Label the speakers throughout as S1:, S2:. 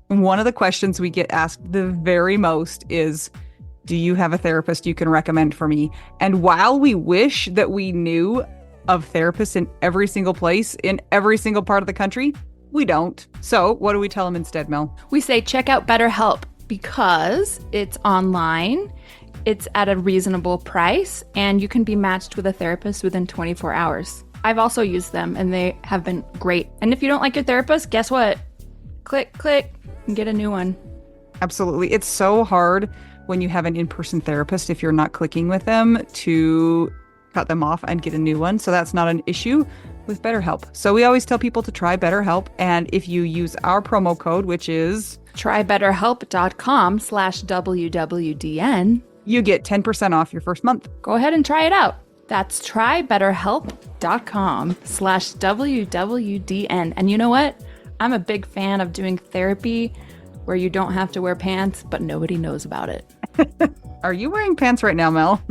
S1: One of the questions we get asked the very most is, do you have a therapist you can recommend for me? And while we wish that we knew of therapists in every single place, in every single part of the country, we don't. So what do we tell them instead, Mel?
S2: We say check out BetterHelp because it's online, it's at a reasonable price, and you can be matched with a therapist within 24 hours. I've also used them and they have been great. And if you don't like your therapist, guess what? Click, click, and get a new one.
S1: Absolutely. It's so hard when you have an in-person therapist, if you're not clicking with them, to cut them off and get a new one. So that's not an issue with BetterHelp. So we always tell people to try BetterHelp. And if you use our promo code, which is
S2: trybetterhelp.com/WWDN,
S1: you get 10% off your first month.
S2: Go ahead and try it out. That's trybetterhelp.com/WWDN. And you know what? I'm a big fan of doing therapy where you don't have to wear pants, but nobody knows about it.
S1: Are you wearing pants right now, Mel?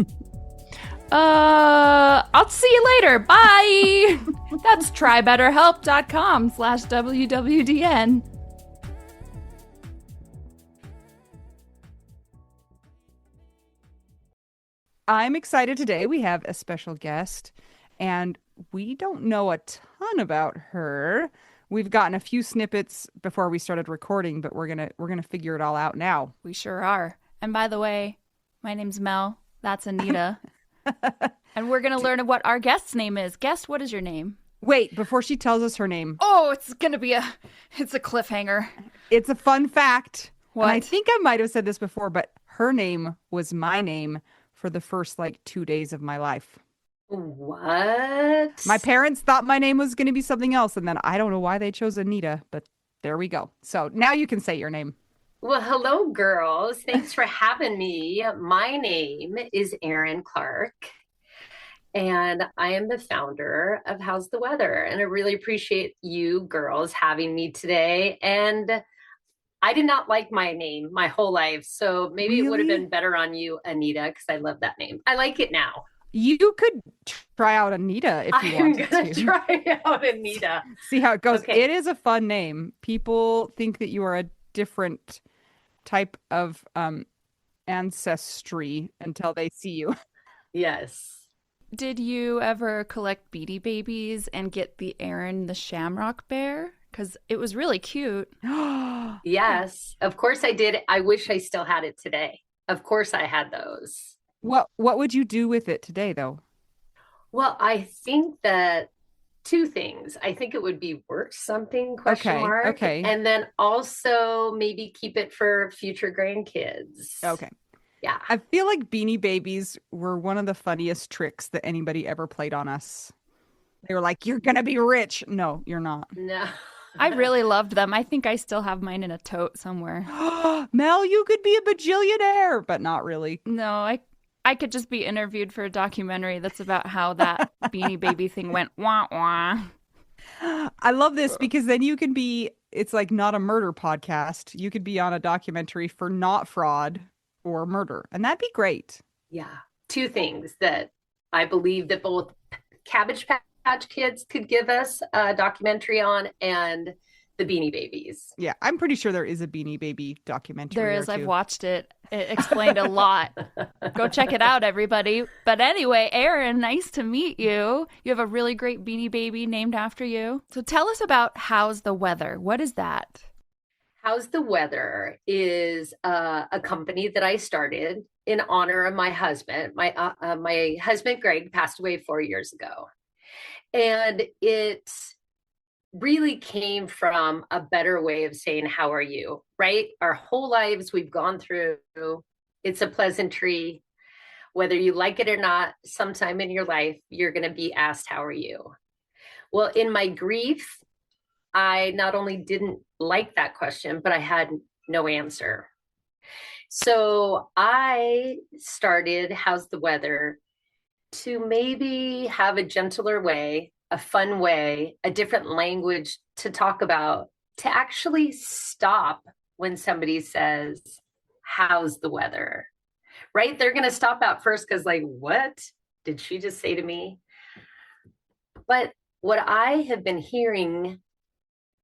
S2: I'll see you later. Bye. That's trybetterhelp.com/WWDN.
S1: I'm excited today. We have a special guest, and we don't know a ton about her. We've gotten a few snippets before we started recording, but we're gonna figure it all out now.
S2: We sure are. And by the way, my name's Mel. That's Anita. And we're gonna learn what our guest's name is. Guess, what is your name?
S1: Wait, before she tells us her name.
S2: Oh, it's a cliffhanger.
S1: It's a fun fact.
S2: What?
S1: And I think I might have said this before, but her name was my name for the first 2 days of my life.
S3: What?
S1: My parents thought my name was going to be something else, and then I don't know why they chose Anita, but there we go. So now you can say your name.
S3: Well, hello, girls. Thanks for having me. My name is Erin Clark, and I am the founder of How's the Weather. And I really appreciate you girls having me today. And I did not like my name my whole life, so maybe it would have been better on you, Anita, because I love that name. I like it now.
S1: You could try out Anita if you wanted to.
S3: I'm going to try out Anita.
S1: See how it goes.
S3: Okay.
S1: It is a fun name. People think that you are a different type of ancestry until they see you.
S3: Yes.
S2: Did you ever collect Beanie Babies and get the Aaron the Shamrock Bear? Because it was really cute.
S3: Yes, of course I did. I wish I still had it today. Of course I had those.
S1: What would you do with it today, though?
S3: Well, I think that two things. I think it would be worth something, question mark.
S1: Okay.
S3: And then also maybe keep it for future grandkids.
S1: Okay.
S3: Yeah.
S1: I feel like Beanie Babies were one of the funniest tricks that anybody ever played on us. They were like, you're going to be rich. No, you're not.
S3: No.
S2: I really loved them. I think I still have mine in a tote somewhere.
S1: Mel, you could be a bajillionaire, but not really.
S2: No, I could just be interviewed for a documentary that's about how that Beanie Baby thing went wah wah.
S1: I love this because then you can be, it's like not a murder podcast. You could be on a documentary for not fraud or murder, and that'd be great.
S3: Yeah. Two things that I believe that both Cabbage Patch Kids could give us a documentary on, and the Beanie Babies.
S1: Yeah, I'm pretty sure there is a Beanie Baby documentary.
S2: There is.
S1: Or
S2: I've
S1: two.
S2: watched it. It explained a lot. Go check it out, everybody. But anyway, Erin, nice to meet you. You have a really great Beanie Baby named after you. So tell us about How's the Weather. What is that?
S3: How's the Weather is a company that I started in honor of my husband. My husband, Greg, passed away 4 years ago. And it really came from a better way of saying, how are you, right? Our whole lives we've gone through, it's a pleasantry. Whether you like it or not, sometime in your life, you're going to be asked, how are you? Well, in my grief, I not only didn't like that question, but I had no answer. So I started How's the Weather to maybe have a gentler way, a fun way, a different language to talk about, to actually stop when somebody says, how's the weather? Right? They're going to stop out first because what did she just say to me? But what I have been hearing,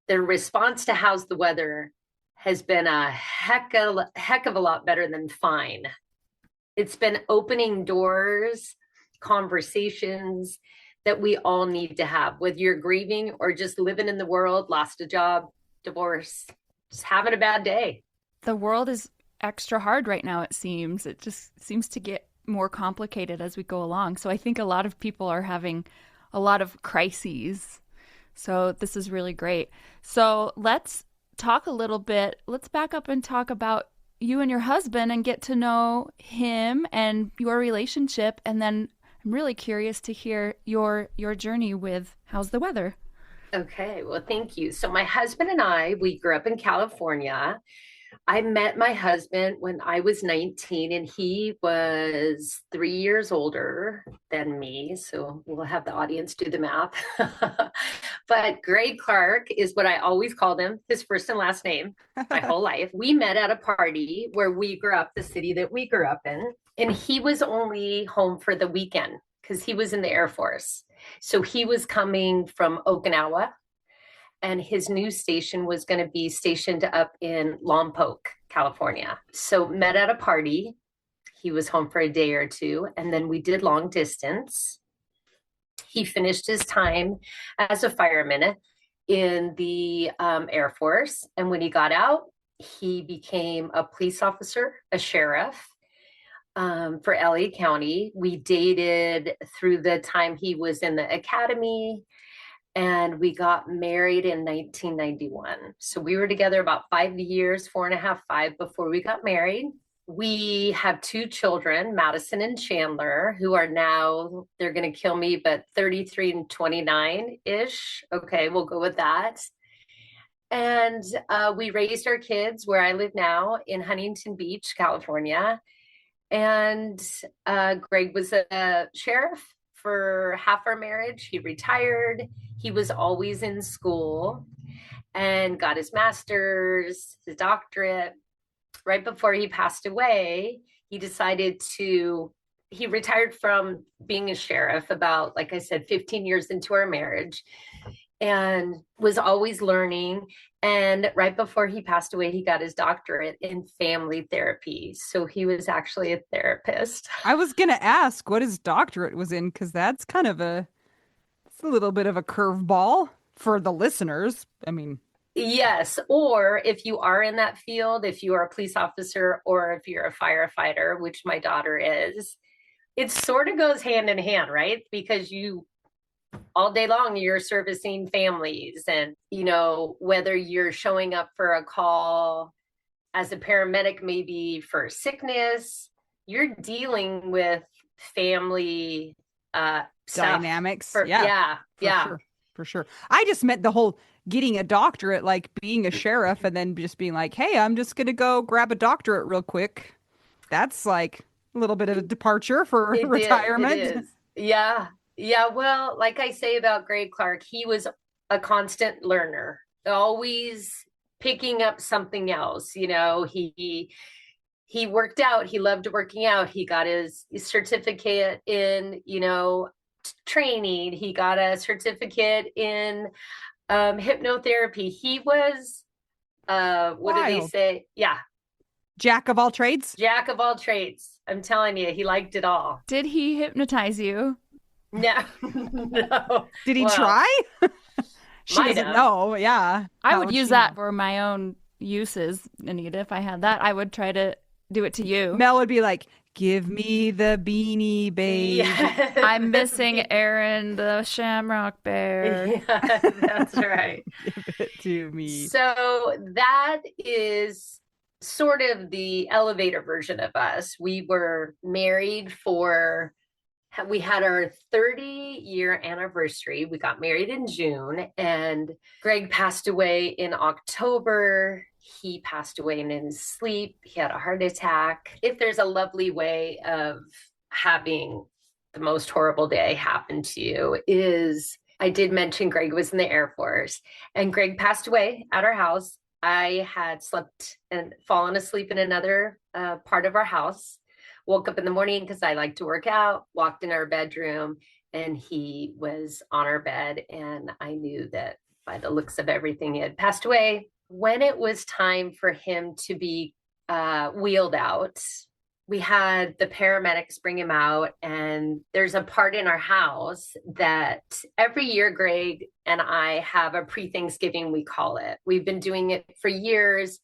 S3: the response to how's the weather has been a heck of a lot better than fine. It's been opening doors, conversations that we all need to have, whether you're grieving or just living in the world, lost a job, divorce, just having a bad day.
S2: The world is extra hard right now, it seems. It just seems to get more complicated as we go along. So I think a lot of people are having a lot of crises. So this is really great. So let's talk a little bit. Let's back up and talk about you and your husband and get to know him and your relationship. And then I'm really curious to hear your journey with How's the Weather?
S3: Okay, well, thank you. So my husband and I, we grew up in California. I met my husband when I was 19 and he was 3 years older than me. So we'll have the audience do the math. But Greg Clark is what I always called him, his first and last name, my whole life. We met at a party where we grew up, the city that we grew up in. And he was only home for the weekend because he was in the Air Force. So he was coming from Okinawa. And his news station was going to be stationed up in Lompoc, California. So met at a party. He was home for a day or two, and then we did long distance. He finished his time as a fireman in the Air Force. And when he got out, he became a police officer, a sheriff for LA County. We dated through the time he was in the academy. And we got married in 1991. So we were together about 5 years, 4.5, 5 before we got married. We have 2 children, Madison and Chandler, who are now, they're going to kill me, but 33 and 29-ish. Okay, we'll go with that. And we raised our kids where I live now in Huntington Beach, California. And Greg was a sheriff for half our marriage. He retired. He was always in school and got his master's, his doctorate. Right before he passed away, he retired from being a sheriff about, like I said, 15 years into our marriage, and was always learning. And right before he passed away, he got his doctorate in family therapy. So he was actually a therapist.
S1: I was going to ask what his doctorate was in, because that's kind of it's a little bit of a curveball for the listeners. I mean,
S3: yes. Or if you are in that field, if you are a police officer or if you're a firefighter, which my daughter is, it sort of goes hand in hand, right? Because all day long you're servicing families, and whether you're showing up for a call as a paramedic, maybe for sickness, you're dealing with family
S1: dynamics.
S3: For
S1: For sure. I just meant the whole getting a doctorate, like being a sheriff and then just being like, hey, I'm just gonna go grab a doctorate real quick. That's like a little bit of a departure for retirement.
S3: It is. Yeah. Well, like I say about Greg Clark, he was a constant learner, always picking up something else. He worked out. He loved working out. He got his certificate in, training. He got a certificate in hypnotherapy. He was, what do they say? Yeah.
S1: Jack of all trades.
S3: Jack of all trades. I'm telling you, he liked it all.
S2: Did he hypnotize you?
S3: No, no.
S1: Did he try? She doesn't know. Yeah.
S2: I would use that for my own uses, Anita. If I had that, I would try to do it to you.
S1: Mel would be like, give me the beanie babe.
S3: Yeah.
S2: I'm missing Erin, the shamrock bear.
S3: Yeah, that's right.
S1: Give it to me.
S3: So that is sort of the elevator version of us. We were married we had our 30-year anniversary. We got married in June, and Greg passed away in October. He passed away in his sleep. He had a heart attack. If there's a lovely way of having the most horrible day happen to you, is I did mention Greg was in the Air Force, and Greg passed away at our house. I had slept and fallen asleep in another part of our house. Woke up in the morning because I like to work out, walked in our bedroom, and he was on our bed. And I knew that by the looks of everything, he had passed away. when it was time for him to be wheeled out, we had the paramedics bring him out. And there's a part in our house that every year, Greg and I have a pre-Thanksgiving, we call it. We've been doing it for years.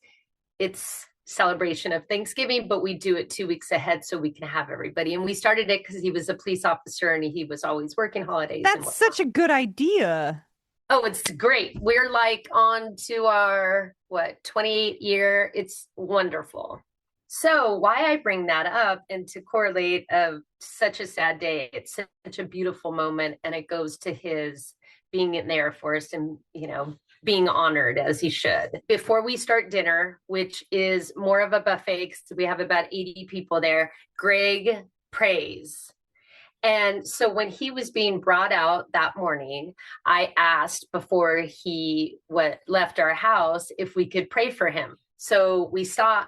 S3: It's celebration of Thanksgiving, but we do it 2 weeks ahead so we can have everybody. And we started it because he was a police officer and he was always working holidays. And
S1: That's such a good idea.
S3: oh, it's great. We're like on to our 28 year. It's wonderful. So why I bring that up and to correlate of such a sad day, it's such a beautiful moment, and it goes to his being in the Air Force and, being honored as he should. Before we start dinner, which is more of a buffet because we have about 80 people there, Greg prays. And so when he was being brought out that morning, I asked before he left our house if we could pray for him. So we saw,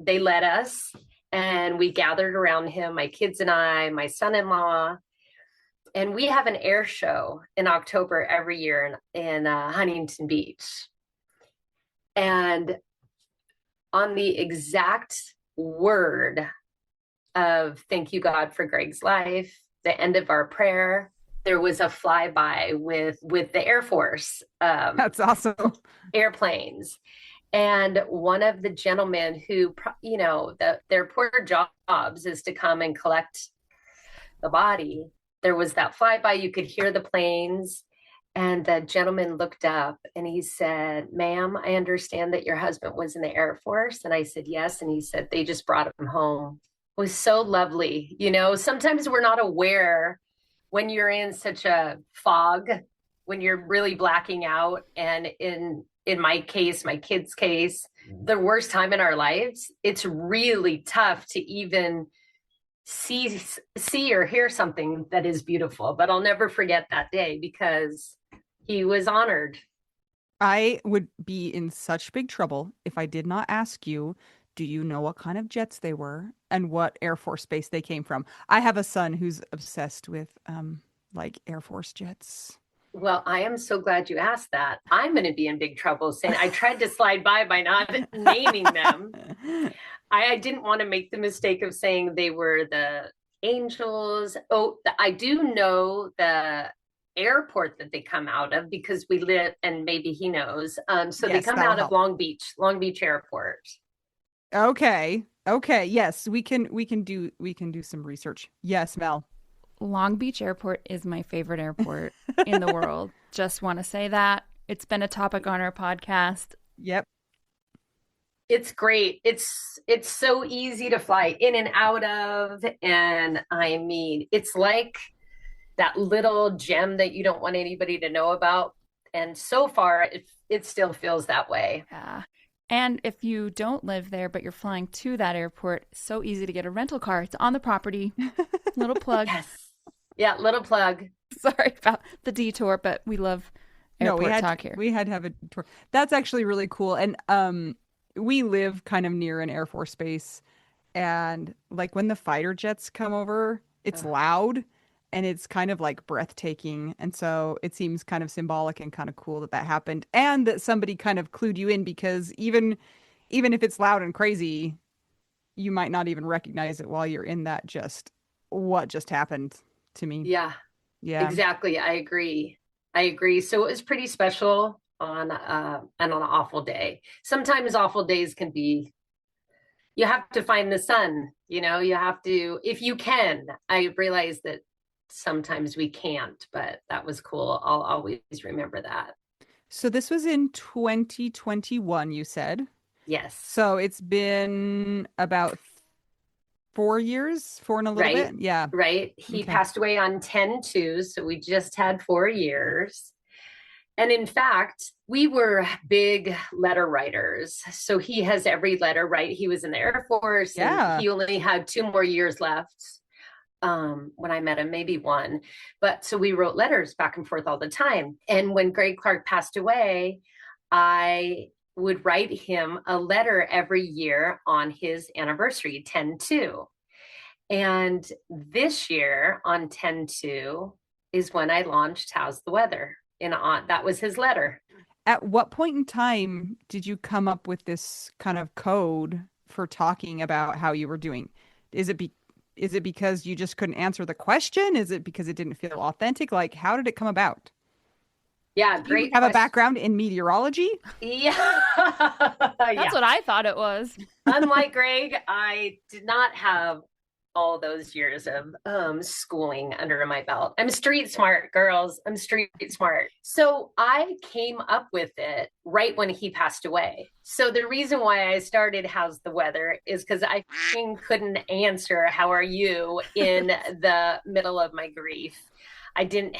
S3: they let us, and we gathered around him, my kids and I, my son-in-law. And we have an air show in October every year in Huntington Beach. And on the exact word of thank you, God, for Greg's life, the end of our prayer, there was a flyby with the Air Force.
S1: That's awesome.
S3: Airplanes. And one of the gentlemen who, their poor jobs is to come and collect the body. There was that flyby, you could hear the planes. And the gentleman looked up and he said, "Ma'am, I understand that your husband was in the Air Force." And I said, "Yes." And he said, "They just brought him home." It was so lovely. Sometimes we're not aware when you're in such a fog, when you're really blacking out. And in my case, my kids' case, the worst time in our lives, it's really tough to even see or hear something that is beautiful. But I'll never forget that day because he was honored.
S1: I would be in such big trouble if I did not ask you, do you know what kind of jets they were and what Air Force base they came from? I have a son who's obsessed with like Air Force jets.
S3: Well, I am so glad you asked that. I'm going to be in big trouble saying I tried to slide by not naming them. I didn't want to make the mistake of saying they were the Angels. Oh, I do know the airport that they come out of because we live, and maybe he knows. So
S1: Yes,
S3: they come
S1: that'll
S3: out of
S1: help.
S3: Long Beach Airport.
S1: Okay. Okay. Yes, we can do some research. Yes, Mel.
S2: Long Beach Airport is my favorite airport in the world. Just want to say that. It's been a topic on our podcast.
S1: Yep.
S3: It's great. It's so easy to fly in and out of, and I mean, it's like that little gem that you don't want anybody to know about. And so far, it still feels that way.
S2: Yeah. And if you don't live there, but you're flying to that airport, it's so easy to get a rental car. It's on the property. Little plug.
S3: Yes. Yeah, little plug.
S2: Sorry about the detour, but we love airport talk here.
S1: We had to have a tour. That's actually really cool. And we live kind of near an Air Force base, and like when the fighter jets come over, it's loud and it's kind of like breathtaking. And so it seems kind of symbolic and kind of cool that that happened, and that somebody kind of clued you in, because even if it's loud and crazy, you might not even recognize it while you're in that what just happened to me.
S3: Yeah,
S1: Yeah.
S3: exactly. I agree. So it was pretty special on an awful day. Sometimes awful days can be, you have to find the sun, you have to, if you can. I realize that sometimes we can't, but that was cool. I'll always remember that.
S1: So this was in 2021, you said.
S3: Yes.
S1: So it's been about 4 years, four and a little
S3: Right.
S1: bit. Yeah.
S3: Right. He
S1: Okay.
S3: passed away on 10/2, so we just had 4 years. And in fact, we were big letter writers. So he has every letter right. He was in the Air Force,
S1: Yeah.
S3: and he only had 2 more years left when I met him, maybe one. But so we wrote letters back and forth all the time. And when Greg Clark passed away, I would write him a letter every year on his anniversary, 10/2. And this year on 10/2 is when I launched How's the Weather? That was his letter.
S1: At what point in time did you come up with this kind of code for talking about how you were doing? Is it be is it because you just couldn't answer the question? Is it because it didn't feel authentic? Like, how did it come about?
S3: Yeah,
S1: Do you
S3: great
S1: have a
S3: question.
S1: background in meteorology?
S3: Yeah.
S2: That's
S3: Yeah.
S2: what I thought it was.
S3: Unlike Greg, I did not have all those years of schooling under my belt. I'm street smart, girls. I'm street smart. So I came up with it right when he passed away. So the reason why I started How's the Weather is because I couldn't answer how are you in the middle of my grief. I didn't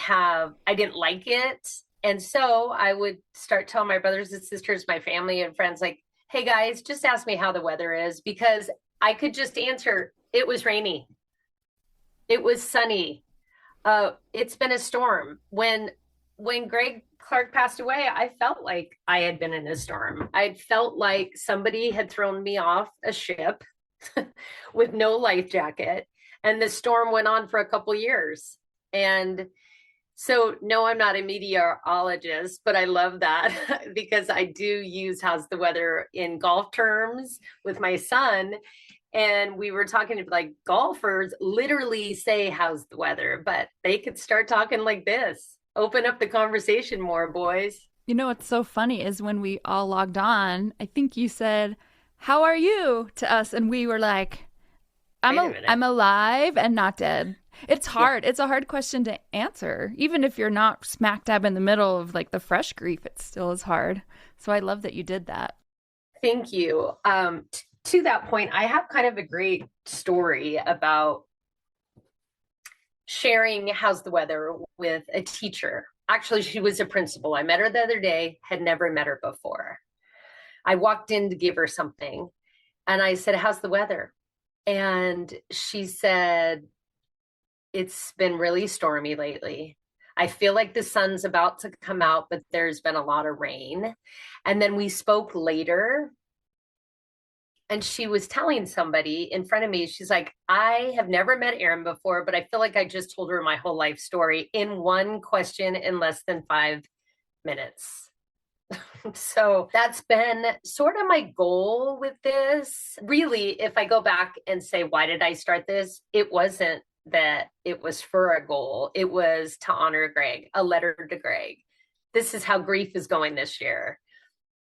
S3: like it. And so I would start telling my brothers and sisters, my family and friends, like, hey guys, just ask me how the weather is, because I could just answer, it was rainy. It was sunny. It's been a storm. When Greg Clark passed away, I felt like I had been in a storm. I felt like somebody had thrown me off a ship with no life jacket, and the storm went on for a couple years. And so, no, I'm not a meteorologist, but I love that because I do use how's the weather in golf terms with my son. And we were talking to, like, golfers literally say, how's the weather? But they could start talking like this. Open up the conversation more, boys.
S2: You know what's so funny is when we all logged on, I think you said, "How are you?" to us, and we were like,
S3: Wait a minute.
S2: I'm alive and not dead." It's
S3: Yeah.
S2: hard. It's a hard question to answer. Even if you're not smack dab in the middle of like the fresh grief, it still is hard. So I love that you did that.
S3: Thank you. To that point, I have kind of a great story about sharing how's the weather with a teacher. Actually, she was a principal. I met her the other day, had never met her before. I walked in to give her something and I said, how's the weather? And she said, it's been really stormy lately. I feel like the sun's about to come out, but there's been a lot of rain. And then we spoke later, and she was telling somebody in front of me, she's like, I have never met Erin before, but I feel like I just told her my whole life story in one question in less than 5 minutes. So that's been sort of my goal with this. Really, if I go back and say, why did I start this? It wasn't that it was for a goal, it was to honor Greg, a letter to Greg. This is how grief is going this year.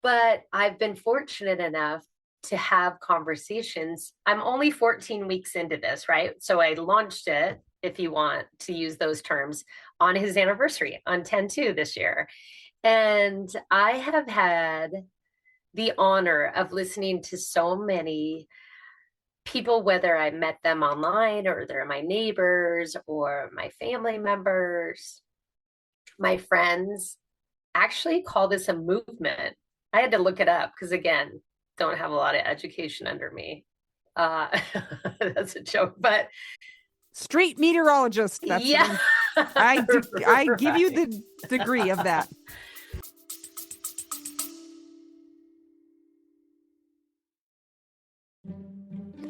S3: But I've been fortunate enough to have conversations. I'm only 14 weeks into this, right? So I launched it, if you want to use those terms, on his anniversary on 10/2 this year. And I have had the honor of listening to so many people, whether I met them online or they're my neighbors or my family members, my friends, actually call this a movement. I had to look it up because, again, don't have a lot of education under me. That's a joke, but
S1: Street meteorologist. That's
S3: yeah,
S1: I give you
S3: right.
S1: the degree of that.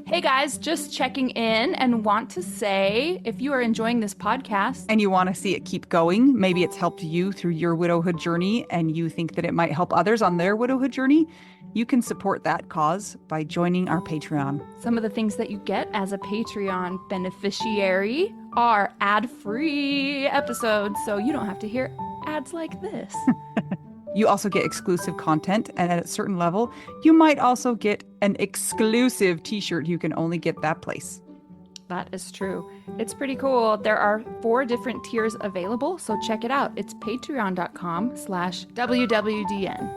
S2: Hey guys, just checking in and want to say if you are enjoying this podcast,
S1: And you want to see it keep going, maybe it's helped you through your widowhood journey and you think that it might help others on their widowhood journey, you can support that cause by joining our Patreon.
S2: some of the things that you get as a Patreon beneficiary are ad-free episodes, so you don't have to hear ads like this.
S1: You also get exclusive content, and at a certain level, you might also get an exclusive t-shirt you can only get that place.
S2: That is true. It's pretty cool. There are 4 different tiers available, so check it out. It's patreon.com/WWDN.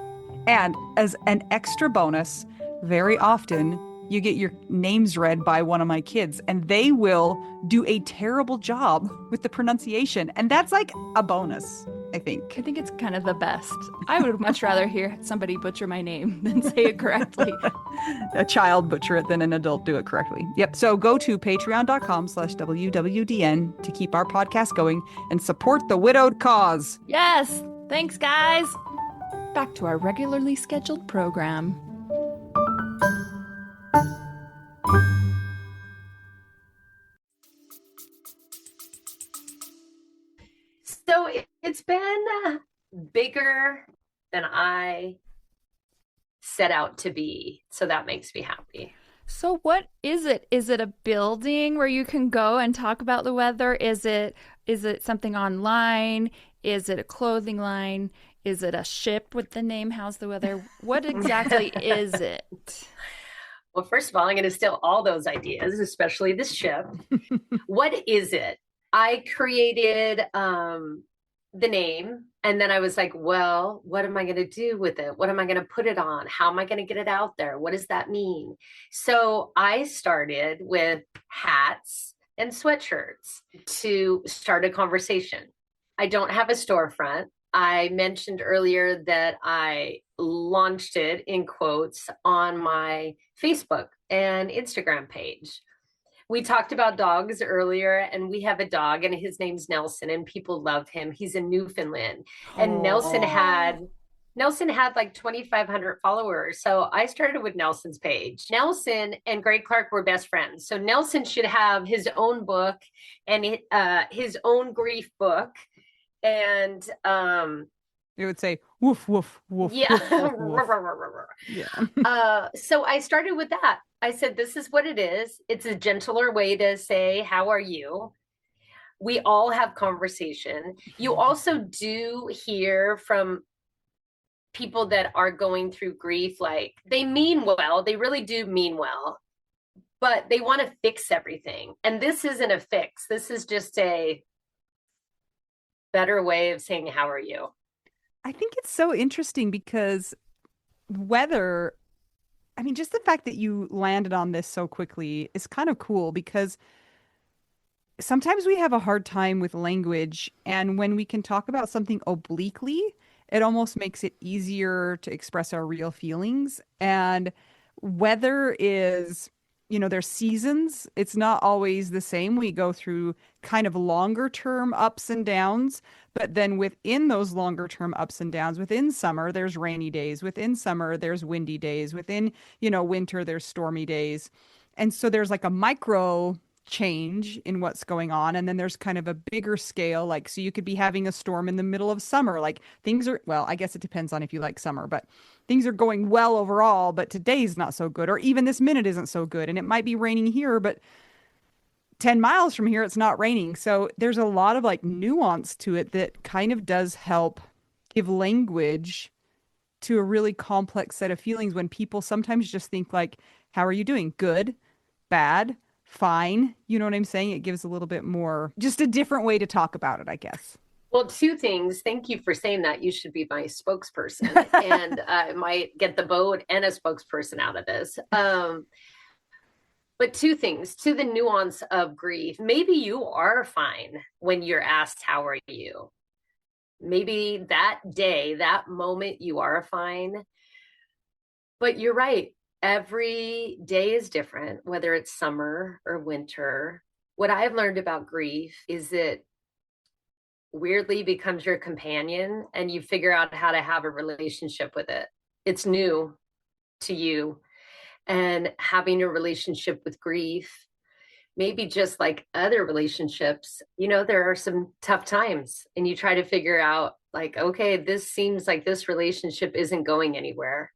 S1: And as an extra bonus, very often you get your names read by one of my kids, and they will do a terrible job with the pronunciation. And that's like a bonus, I think.
S2: I think it's kind of the best. I would much rather hear somebody butcher my name than say it correctly.
S1: A child butcher it than an adult do it correctly. Yep. So go to patreon.com/WWDN to keep our podcast going and support the widowed cause.
S2: Yes! Thanks, guys! Back to our regularly scheduled program.
S3: So it's been bigger than I set out to be. So that makes me happy.
S2: So what is it? Is it a building where you can go and talk about the weather? Is it something online? Is it a clothing line? Is it a ship with the name How's the Weather? What exactly is it?
S3: Well, first of all, I'm going to steal all those ideas, especially the ship. What is it? I created the name, and then I was like, well, what am I going to do with it? What am I going to put it on? How am I going to get it out there? What does that mean? So I started with hats and sweatshirts to start a conversation. I don't have a storefront. I mentioned earlier that I launched it in quotes on my Facebook and Instagram page. We talked about dogs earlier, and we have a dog, and his name's Nelson, and people love him. He's in Newfoundland, and
S1: Oh.
S3: Nelson had like 2,500 followers. So I started with Nelson's page. Nelson and Greg Clark were best friends. So Nelson should have his own book and his own grief book. And
S1: It would say woof woof woof
S3: yeah.
S1: woof woof woof. Yeah.
S3: So I started with that. I said, this is what it is. It's a gentler way to say, how are you? We all have conversation. You also do hear from people that are going through grief, like they mean well, they really do mean well, but they want to fix everything. And this isn't a fix. This is just a better way of saying, how are you?
S1: I think it's so interesting because weather, I mean, just the fact that you landed on this so quickly is kind of cool because sometimes we have a hard time with language. And when we can talk about something obliquely, it almost makes it easier to express our real feelings. And weather is, there's seasons. It's not always the same. We go through kind of longer term ups and downs. But then within those longer term ups and downs, within summer, there's rainy days. Within summer, there's windy days. Within, winter, there's stormy days. And so there's like a micro change in what's going on. And then there's kind of a bigger scale. Like, so you could be having a storm in the middle of summer. Like things are, well, I guess it depends on if you like summer, but things are going well overall, but today's not so good. Or even this minute isn't so good. And it might be raining here, but 10 miles from here, it's not raining. So there's a lot of like nuance to it that kind of does help give language to a really complex set of feelings when people sometimes just think like, how are you doing? Good, bad, fine. You know what I'm saying? It gives a little bit more, just a different way to talk about it, I guess.
S3: Well, two things. Thank you for saying that. You should be my spokesperson, and I might get the vote and a spokesperson out of this. But two things to the nuance of grief. Maybe you are fine when you're asked, how are you? Maybe that day, that moment, you are fine. But you're right. Every day is different, whether it's summer or winter. What I've learned about grief is that weirdly becomes your companion and you figure out how to have a relationship with it. It's new to you. And having a relationship with grief, maybe just like other relationships, there are some tough times and you try to figure out like, okay, this seems like this relationship isn't going anywhere.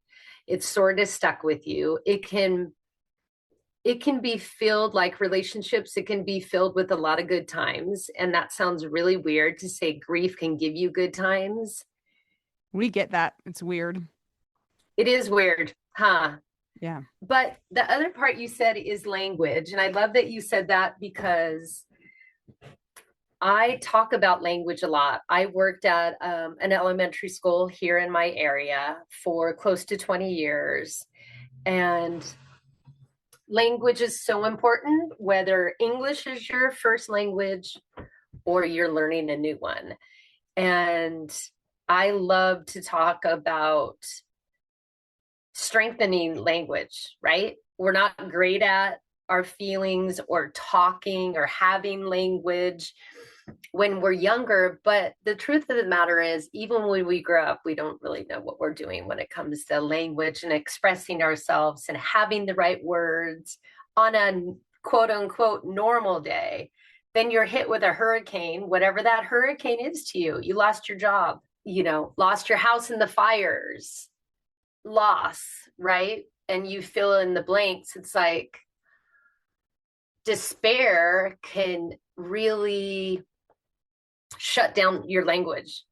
S3: It's sort of stuck with you. It can be filled like relationships. It can be filled with a lot of good times. And that sounds really weird to say grief can give you good times.
S1: We get that. It's weird.
S3: It is weird, huh?
S1: Yeah.
S3: But the other part you said is language. And I love that you said that because I talk about language a lot. I worked at an elementary school here in my area for close to 20 years. And language is so important, whether English is your first language or you're learning a new one. And I love to talk about strengthening language, right? We're not great at our feelings or talking or having language when we're younger. But the truth of the matter is, even when we grow up, we don't really know what we're doing when it comes to language and expressing ourselves and having the right words on a quote unquote normal day. Then you're hit with a hurricane, whatever that hurricane is to you. You lost your job. lost your house in the fires, loss, right? And you fill in the blanks. It's like despair can really shut down your language.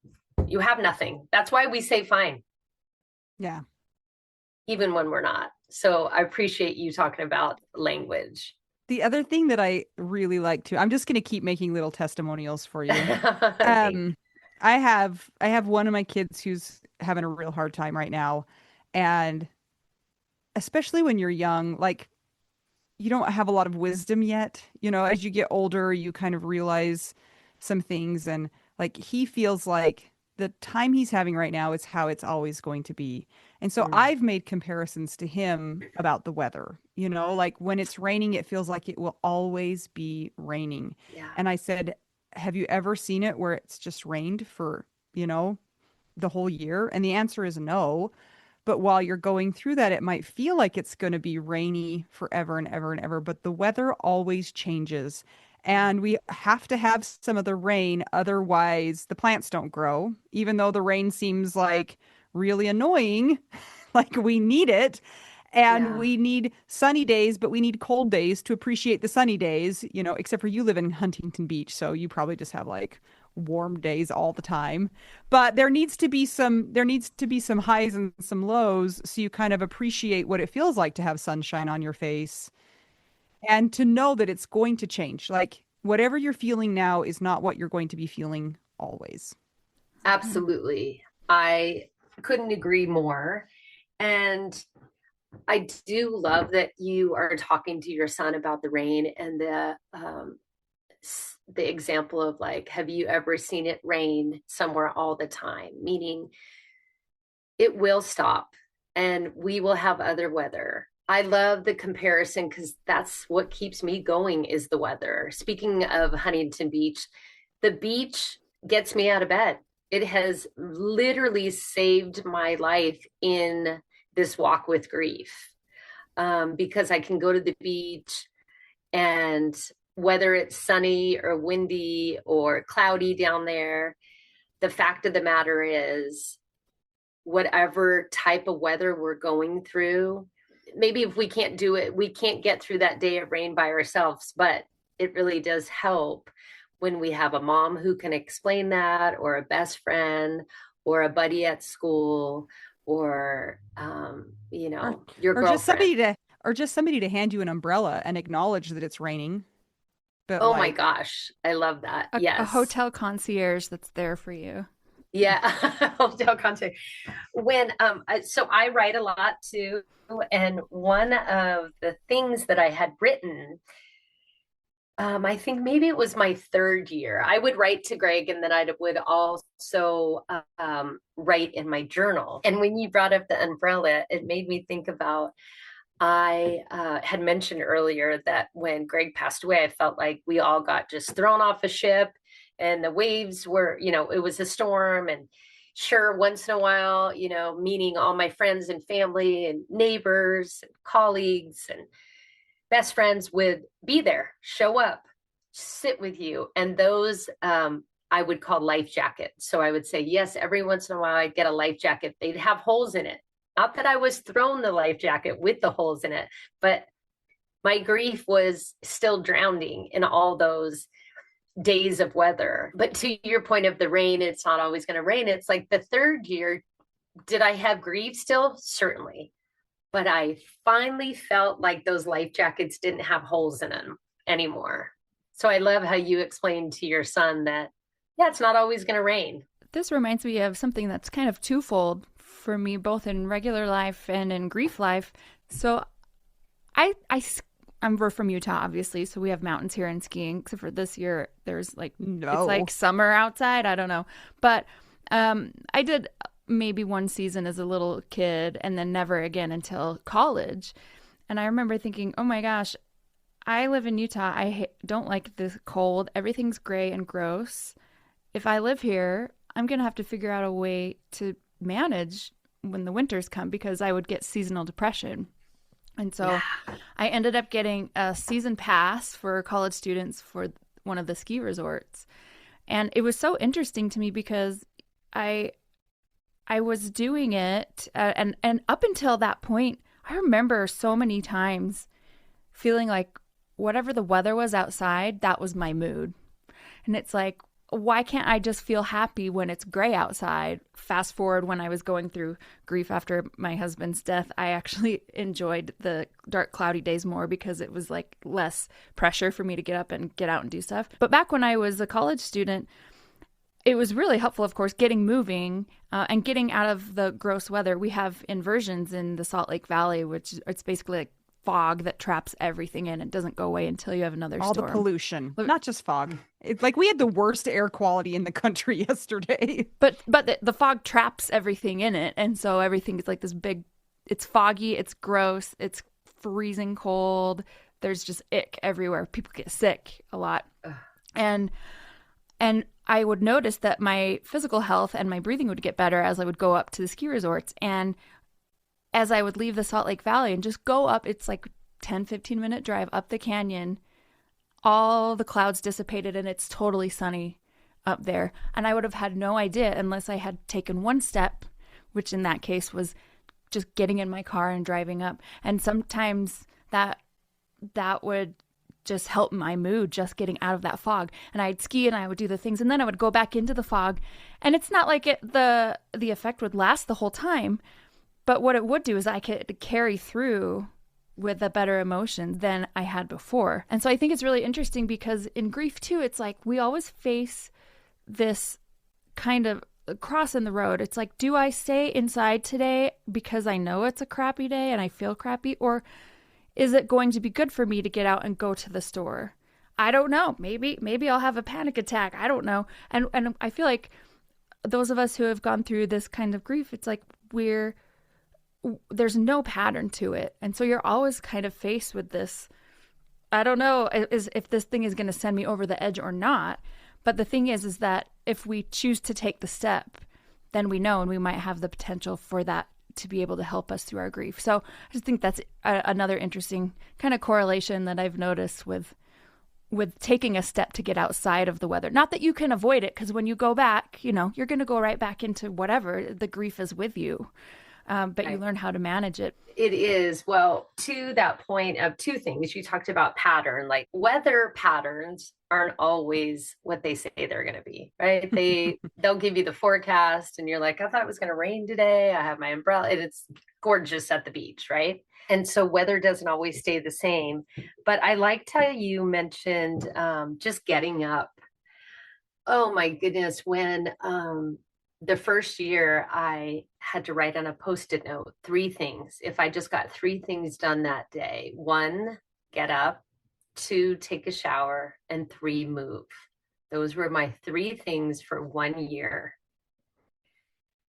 S3: You have nothing. That's why we say fine,
S1: Yeah.
S3: even when we're not. So I appreciate you talking about language.
S1: The other thing that I really like to, I'm just going to keep making little testimonials for you.
S3: Thank
S1: Um, I have one of my kids who's having a real hard time right now, and especially when you're young, like you don't have a lot of wisdom yet. As you get older, you kind of realize some things, and like he feels like the time he's having right now is how it's always going to be. And so
S3: you.
S1: I've made comparisons to him about the weather. Like when it's raining, it feels like it will always be raining.
S3: Yeah,
S1: And I said, have you ever seen it where it's just rained for, you know, the whole year? And the answer is no. But while you're going through that, it might feel like it's going to be rainy forever and ever and ever, but the weather always changes. And we have to have some of the rain, otherwise the plants don't grow, even though the rain seems like really annoying. Like we need it. And
S3: yeah.
S1: we need sunny days, but we need cold days to appreciate the sunny days, except for you live in Huntington Beach, so you probably just have like warm days all the time. But there needs to be some highs and some lows so you kind of appreciate what it feels like to have sunshine on your face and to know that it's going to change. Like whatever you're feeling now is not what you're going to be feeling always.
S3: Absolutely. I couldn't agree more. And I do love that you are talking to your son about the rain and the example of like, have you ever seen it rain somewhere all the time? Meaning it will stop and we will have other weather. I love the comparison because that's what keeps me going is the weather. Speaking of Huntington Beach, the beach gets me out of bed. It has literally saved my life in this walk with grief, because I can go to the beach and whether it's sunny or windy or cloudy down there, the fact of the matter is, whatever type of weather we're going through, maybe if we can't do it, we can't get through that day of rain by ourselves, but it really does help when we have a mom who can explain that, or a best friend, or a buddy at school, or
S1: Or
S3: your
S1: or just
S3: girlfriend.
S1: somebody to hand you an umbrella and acknowledge that it's raining. But
S3: Oh my
S1: like,
S3: gosh, I love that.
S2: A
S3: Yes.
S2: hotel concierge that's there for you.
S3: Yeah. Hotel content. When so I write a lot too, and one of the things that I had written, I think maybe it was my third year, I would write to Greg, and then I would also write in my journal. And when you brought up the umbrella, it made me think about, I had mentioned earlier that when Greg passed away, I felt like we all got just thrown off a ship, and the waves were, it was a storm. And sure, once in a while, meeting all my friends and family and neighbors and colleagues and best friends would be there, show up, sit with you. And those, I would call life jackets. So I would say, yes, every once in a while I'd get a life jacket. They'd have holes in it. Not that I was thrown the life jacket with the holes in it, but my grief was still drowning in all those days of weather. But to your point of the rain, it's not always going to rain. It's like the third year, did I have grief still? Certainly. But I finally felt like those life jackets didn't have holes in them anymore. So I love how you explained to your son that, yeah, it's not always going to rain.
S2: This reminds me of something that's kind of twofold for me, both in regular life and in grief life. So we're from Utah, obviously, so we have mountains here and skiing. Except for this year, there's like it's
S1: no.
S2: like summer outside. I don't know, but I did maybe one season as a little kid, and then never again until college. And I remember thinking, oh my gosh, I live in Utah. Don't like the cold. Everything's gray and gross. If I live here, I'm gonna have to figure out a way to manage when the winters come because I would get seasonal depression. And so
S3: Yeah.
S2: I ended up getting a season pass for college students for one of the ski resorts. And it was so interesting to me because I I was doing it, and up until that point, I remember so many times feeling like whatever the weather was outside, that was my mood. And it's like, why can't I just feel happy when it's gray outside? Fast forward when I was going through grief after my husband's death, I actually enjoyed the dark, cloudy days more because it was like less pressure for me to get up and get out and do stuff. But back when I was a college student, it was really helpful, of course, getting moving and getting out of the gross weather. We have inversions in the Salt Lake Valley, which it's basically like fog that traps everything in and doesn't go away until you have another
S1: All
S2: storm.
S1: the pollution, not just fog. It's like we had the worst air quality in the country yesterday.
S2: But the fog traps everything in it, and so everything is like this big. It's foggy. It's gross. It's freezing cold. There's just ick everywhere. People get sick a lot, and I would notice that my physical health and my breathing would get better as I would go up to the ski resorts. And as I would leave the Salt Lake Valley and just go up, it's like 10-15 minute drive up the canyon, all the clouds dissipated and it's totally sunny up there. And I would have had no idea unless I had taken one step, which in that case was just getting in my car and driving up. And sometimes that would just help my mood, just getting out of that fog. And I'd ski and I would do the things and then I would go back into the fog. And it's not like the effect would last the whole time, but what it would do is I could carry through with a better emotion than I had before. And so I think it's really interesting because in grief too, it's like we always face this kind of cross in the road. It's like, do I stay inside today because I know it's a crappy day and I feel crappy, or is it going to be good for me to get out and go to the store? I don't know. Maybe I'll have a panic attack. I don't know. And I feel like those of us who have gone through this kind of grief, it's like there's no pattern to it. And so you're always kind of faced with this, I don't know if this thing is going to send me over the edge or not. But the thing is that if we choose to take the step, then we know, and we might have the potential for that to be able to help us through our grief. So I just think that's another interesting kind of correlation that I've noticed with taking a step to get outside of the weather. Not that you can avoid it, because when you go back, you're going to go right back into whatever. The grief is with you, but you learn how to manage it.
S3: It is. Well, to that point of two things, you talked about pattern, like weather patterns aren't always what they say they're going to be, right? They'll give you the forecast and you're like, I thought it was going to rain today. I have my umbrella and it's gorgeous at the beach, right? And so weather doesn't always stay the same. But I liked how you mentioned just getting up. Oh my goodness. When the first year I had to write on a Post-it note 3 things. If I just got 3 things done that day: 1, get up; 2, take a shower; and 3, move. Those were my 3 things for 1 year.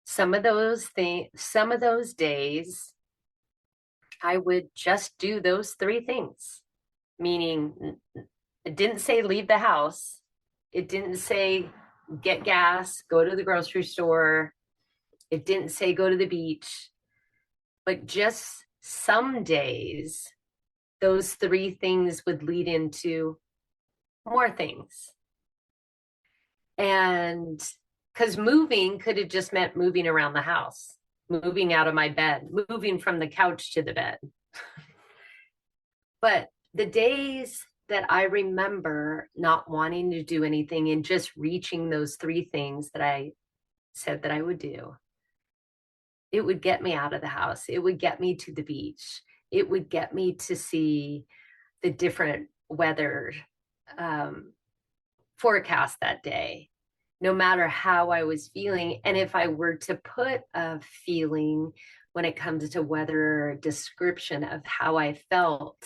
S3: Some of those days, I would just do those 3 things. Meaning, it didn't say leave the house. It didn't say get gas, go to the grocery store. It didn't say go to the beach. But just some days, those 3 things would lead into more things. And because moving could have just meant moving around the house, moving out of my bed, moving from the couch to the bed. But the days that I remember not wanting to do anything and just reaching those 3 things that I said that I would do, it would get me out of the house. It would get me to the beach. It would get me to see the different weather forecast that day, no matter how I was feeling. And if I were to put a feeling when it comes to weather, description of how I felt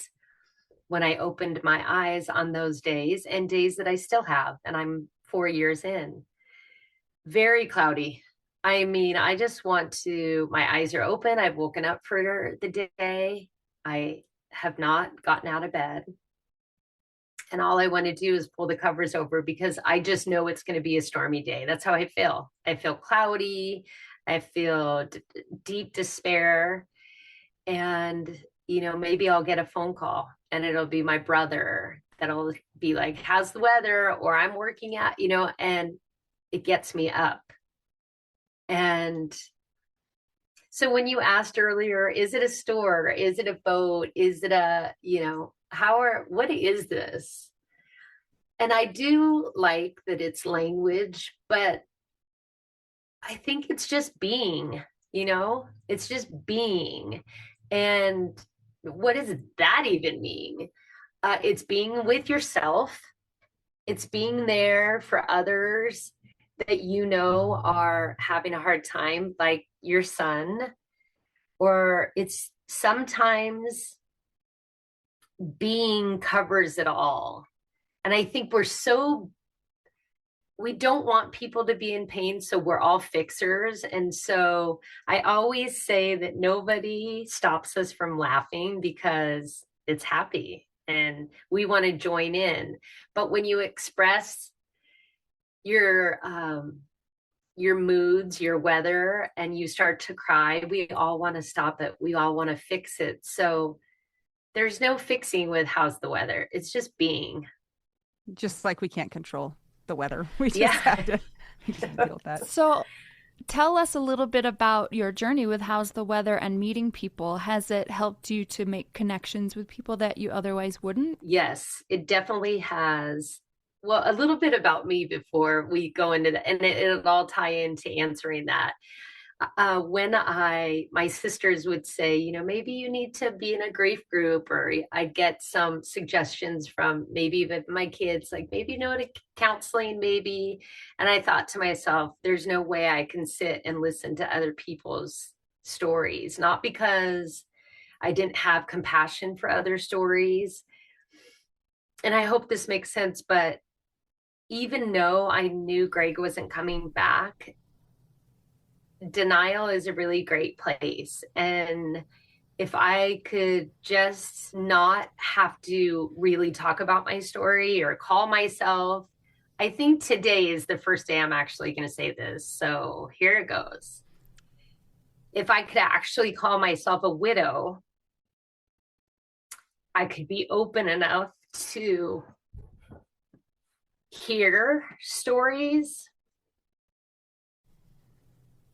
S3: when I opened my eyes on those days, and days that I still have, and I'm 4 years in, very cloudy. I mean, I just want to, my eyes are open. I've woken up for the day. I have not gotten out of bed. And all I want to do is pull the covers over because I just know it's going to be a stormy day. That's how I feel. I feel cloudy. I feel deep despair. And, maybe I'll get a phone call and it'll be my brother that'll be like, how's the weather? Or I'm working out, and it gets me up. And so when you asked earlier, is it a store? Is it a boat? Is it a, what is this? And I do like that it's language, but I think it's just being, it's just being. And what does that even mean? It's being with yourself, it's being there for others that are having a hard time, like your son, or it's sometimes being covers it all. And I think we don't want people to be in pain, so we're all fixers. And so I always say that nobody stops us from laughing because it's happy and we want to join in. But when you express your moods, your weather, and you start to cry, we all want to stop it. We all want to fix it. So there's no fixing with how's the weather. It's just being.
S1: Just like we can't control the weather. We just
S3: Yeah.
S1: have to deal with that.
S2: So tell us a little bit about your journey with How's the Weather and meeting people. Has it helped you to make connections with people that you otherwise wouldn't?
S3: Yes, it definitely has. Well, a little bit about me before we go into that, and it'll all tie into answering that. When my sisters would say, maybe you need to be in a grief group, or I get some suggestions from maybe even my kids, like maybe to counseling, maybe. And I thought to myself, there's no way I can sit and listen to other people's stories, not because I didn't have compassion for other stories. And I hope this makes sense, but even though I knew Greg wasn't coming back, denial is a really great place. And if I could just not have to really talk about my story or call myself, I think today is the first day I'm actually going to say this. So here it goes. If I could actually call myself a widow, I could be open enough to hear stories,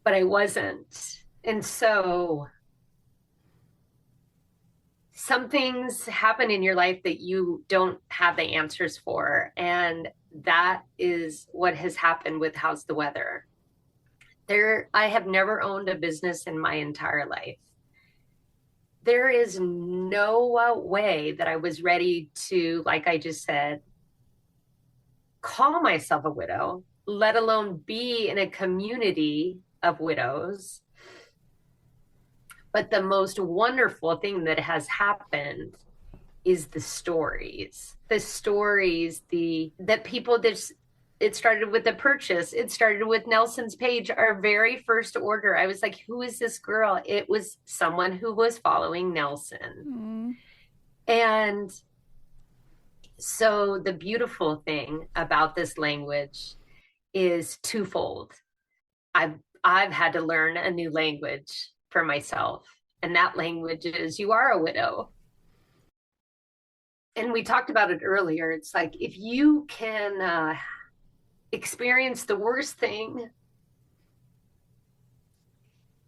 S3: but I wasn't. And so some things happen in your life that you don't have the answers for. And that is what has happened with How's the Weather. I have never owned a business in my entire life. There is no way that I was ready to, like I just said, call myself a widow, let alone be in a community of widows. But the most wonderful thing that has happened is the stories that people just, it started with the purchase. It started with Nelson's page. Our very first order, I was like, who is this girl? It was someone who was following Nelson. And so the beautiful thing about this language is twofold. I've had to learn a new language for myself, and that language is you are a widow. And we talked about it earlier. It's like if you can experience the worst thing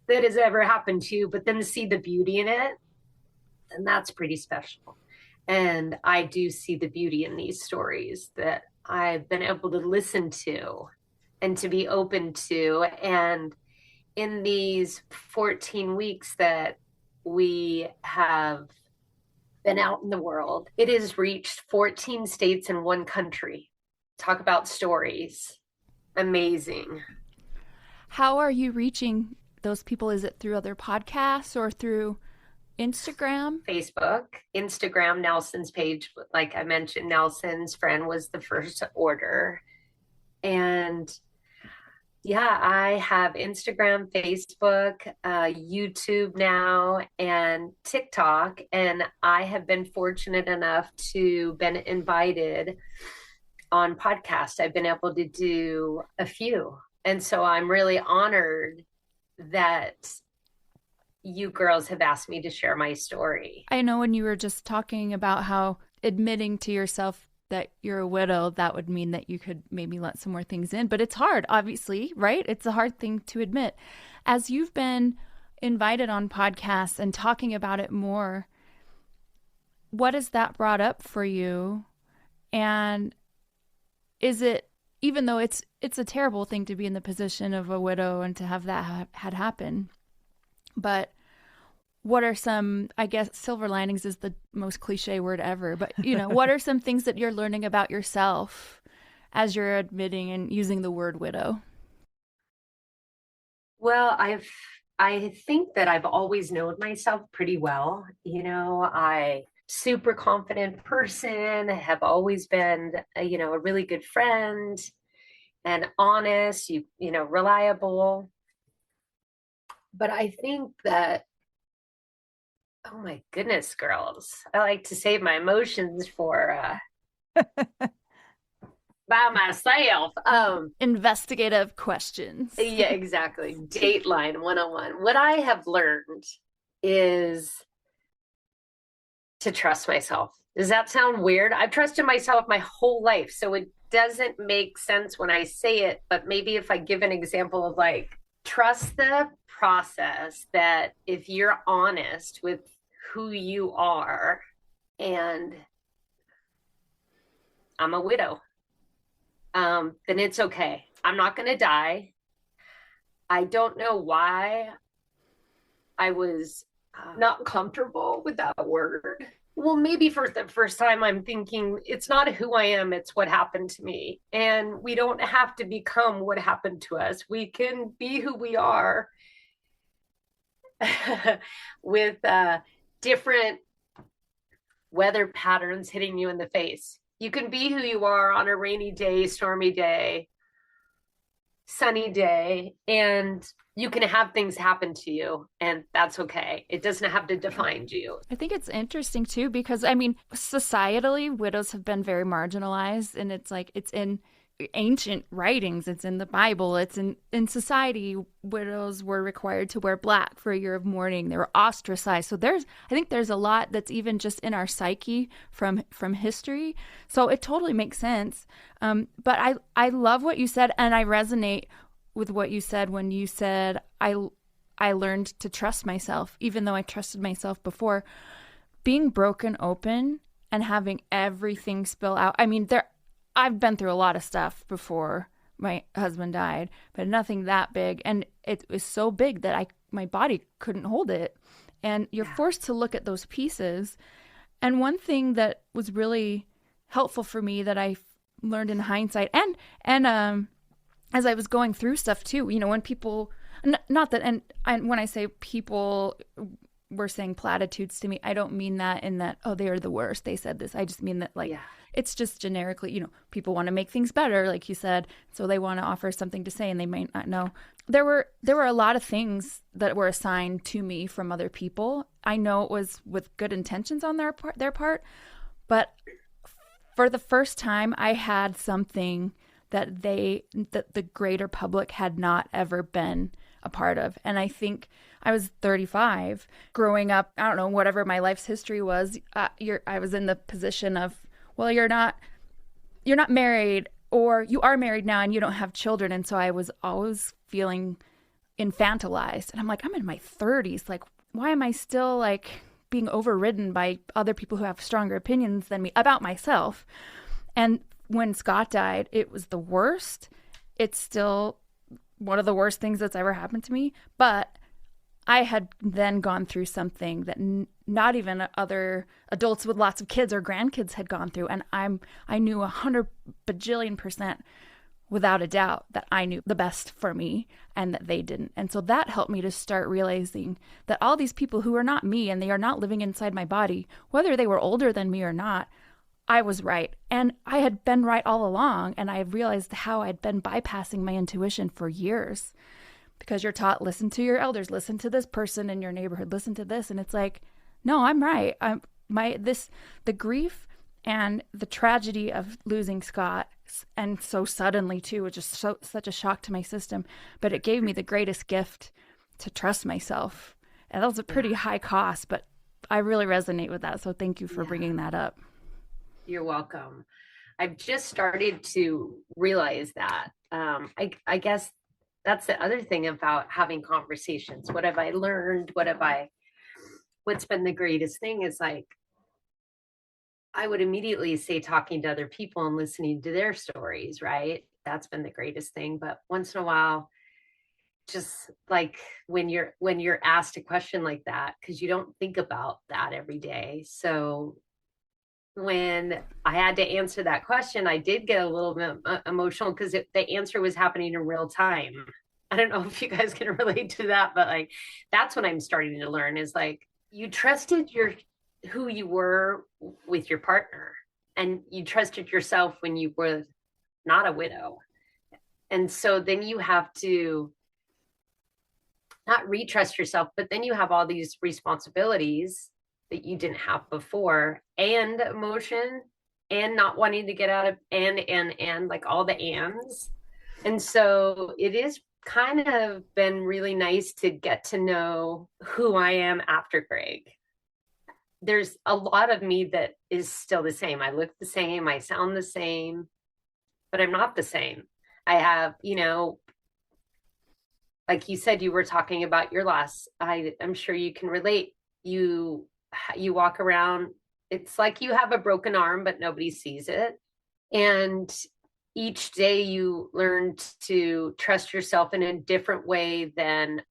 S3: that has ever happened to you, but then see the beauty in it, and that's pretty special. And I do see the beauty in these stories that I've been able to listen to and to be open to. And in these 14 weeks that we have been out in the world, it has reached 14 states and one country. Talk about stories. Amazing.
S2: How are you reaching those people? Is it through other podcasts or through Instagram?
S3: Facebook, Instagram, Nelson's page. Like I mentioned, Nelson's friend was the first order. And yeah, I have Instagram, Facebook, YouTube now, and TikTok. And I have been fortunate enough to been invited on podcasts. I've been able to do a few. And so I'm really honored that you girls have asked me to share my story.
S2: I know when you were just talking about how admitting to yourself that you're a widow, that would mean that you could maybe let some more things in. But it's hard, obviously, right? It's a hard thing to admit. As you've been invited on podcasts and talking about it more, what has that brought up for you? And is it, even though it's a terrible thing to be in the position of a widow and to have that had happen, but what are some, I guess silver linings is the most cliche word ever, but what are some things that you're learning about yourself as you're admitting and using the word widow?
S3: Well, I think that I've always known myself pretty well. I super confident person, have always been a really good friend and honest, reliable. But I think that, oh my goodness, girls, I like to save my emotions for by myself.
S2: Investigative questions.
S3: Yeah, exactly. Dateline 101. What I have learned is to trust myself. Does that sound weird? I've trusted myself my whole life, so it doesn't make sense when I say it, but maybe if I give an example of trust the process, that if you're honest with who you are, and I'm a widow, then it's okay. I'm not going to die. I don't know why I was not comfortable with that word. Well, maybe for the first time, I'm thinking it's not who I am, it's what happened to me. And we don't have to become what happened to us. We can be who we are with different weather patterns hitting you in the face. You can be who you are on a rainy day, stormy day, sunny day, and you can have things happen to you, and that's okay. It doesn't have to define you.
S2: I think it's interesting too, because societally, widows have been very marginalized, and it's in ancient writings, it's in the Bible, it's in society. Widows were required to wear black for a year of mourning. They were ostracized. So I think there's a lot that's even just in our psyche from history. So it totally makes sense. But I love what you said, and I resonate with what you said when you said I learned to trust myself, even though I trusted myself before. Being broken open and having everything spill out. I've been through a lot of stuff before my husband died, but nothing that big. And it was so big that my body couldn't hold it. And you're forced to look at those pieces. And one thing that was really helpful for me that I learned in hindsight, and as I was going through stuff too, when people, not that, and when I say people were saying platitudes to me, I don't mean that in that, oh, they are the worst, they said this. I just mean that it's just generically, people want to make things better, like you said, so they want to offer something to say and they might not know. There were a lot of things that were assigned to me from other people. I know it was with good intentions on their part, but for the first time I had something that the greater public had not ever been a part of. And I think I was 35 growing up. I don't know, whatever my life's history was. I was in the position of, well, you're not married, or you are married now and you don't have children. And so I was always feeling infantilized. And I'm like, I'm in my 30s. Like, why am I still being overridden by other people who have stronger opinions than me about myself? And when Scott died, it was the worst. It's still one of the worst things that's ever happened to me. But I had then gone through something that not even other adults with lots of kids or grandkids had gone through. And I knew 100 bajillion% without a doubt that I knew the best for me and that they didn't. And so that helped me to start realizing that all these people who are not me and they are not living inside my body, whether they were older than me or not, I was right. And I had been right all along. And I realized how I'd been bypassing my intuition for years. Because you're taught, listen to your elders, listen to this person in your neighborhood, listen to this. And it's like, no, I'm right. The grief and the tragedy of losing Scott, and so suddenly too, was just such a shock to my system. But it gave me the greatest gift to trust myself. And that was a pretty high cost, but I really resonate with that. So thank you for bringing that up.
S3: You're welcome. I've just started to realize that. I guess that's the other thing about having conversations. What have I learned? What's been the greatest thing is like, I would immediately say talking to other people and listening to their stories, right? That's been the greatest thing. But once in a while, just like when you're asked a question like that, because you don't think about that every day. So when I had to answer that question, I did get a little bit emotional because the answer was happening in real time. I don't know if you guys can relate to that, but like that's what I'm starting to learn is like you trusted your who you were with your partner, and you trusted yourself when you were not a widow. And so then you have to not retrust yourself, but then you have all these responsibilities that you didn't have before, and emotion, and not wanting to get out of, and like all the ands. And so it is kind of been really nice to get to know who I am after Greg. There's a lot of me that is still the same. I look the same, I sound the same, but I'm not the same. I have, like you said, you were talking about your loss. I'm sure you can relate. You walk around, it's like you have a broken arm, but nobody sees it. And each day you learn to trust yourself in a different way than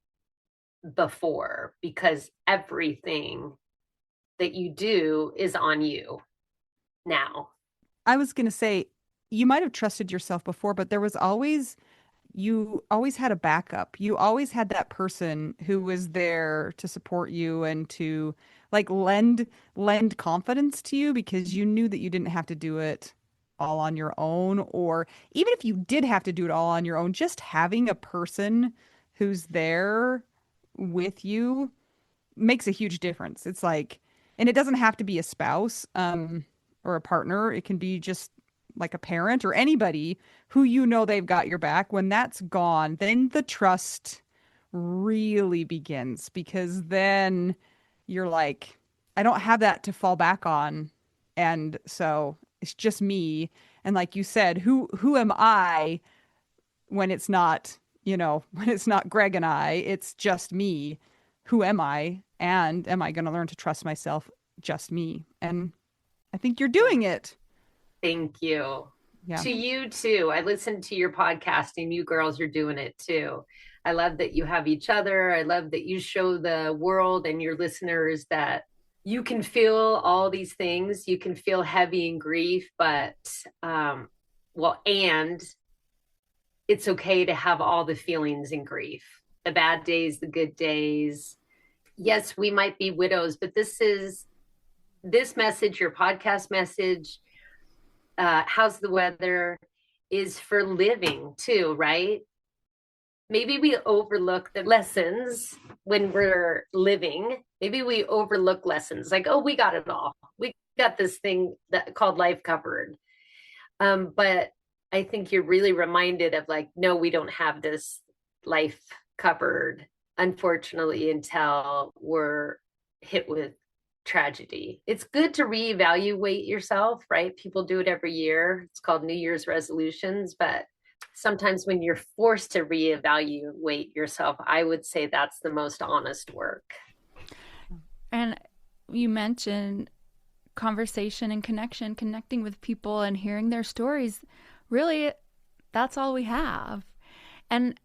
S3: before, because everything that you do is on you now.
S1: I was going to say, you might have trusted yourself before, but you always had a backup. You always had that person who was there to support you and to like lend confidence to you because you knew that you didn't have to do it all on your own. Or even if you did have to do it all on your own, just having a person who's there with you makes a huge difference. It's like, and it doesn't have to be a spouse, or a partner. It can be just like a parent or anybody who you know they've got your back. When that's gone, then the trust really begins because then you're like, I don't have that to fall back on. And so it's just me. And like you said, who am I when it's not, when it's not Greg and I, it's just me. Who am I? And am I going to learn to trust myself? Just me. And I think you're doing it.
S3: Thank you.
S1: Yeah.
S3: To you too. I listened to your podcast and you girls are doing it too. I love that you have each other. I love that you show the world and your listeners that you can feel all these things. You can feel heavy and grief, but and it's okay to have all the feelings in grief, the bad days, the good days. Yes, we might be widows, but this message, your podcast message, how's the weather, is for living too, right? Maybe we overlook the lessons when we're living. Maybe we overlook lessons like, oh, we got it all. We got this thing that called life covered. But I think you're really reminded of like, no, we don't have this life covered, unfortunately, until we're hit with tragedy. It's good to reevaluate yourself, right? People do it every year. It's called New Year's resolutions, but sometimes when you're forced to reevaluate yourself, I would say that's the most honest work.
S2: And you mentioned conversation and connecting with people and hearing their stories. Really, that's all we have. And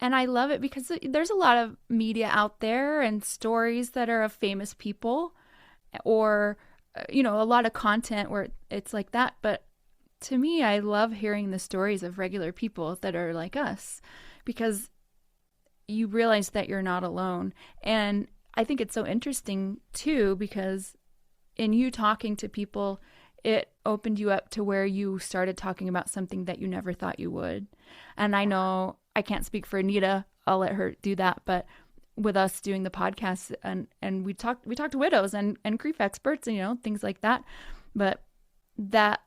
S2: I love it because there's a lot of media out there and stories that are of famous people, or a lot of content where it's like that. But to me, I love hearing the stories of regular people that are like us, because you realize that you're not alone. And I think it's so interesting too, because in you talking to people, it opened you up to where you started talking about something that you never thought you would. And I know I can't speak for Anita. I'll let her do that. But with us doing the podcast, and we talked to widows and grief experts and things like that. But that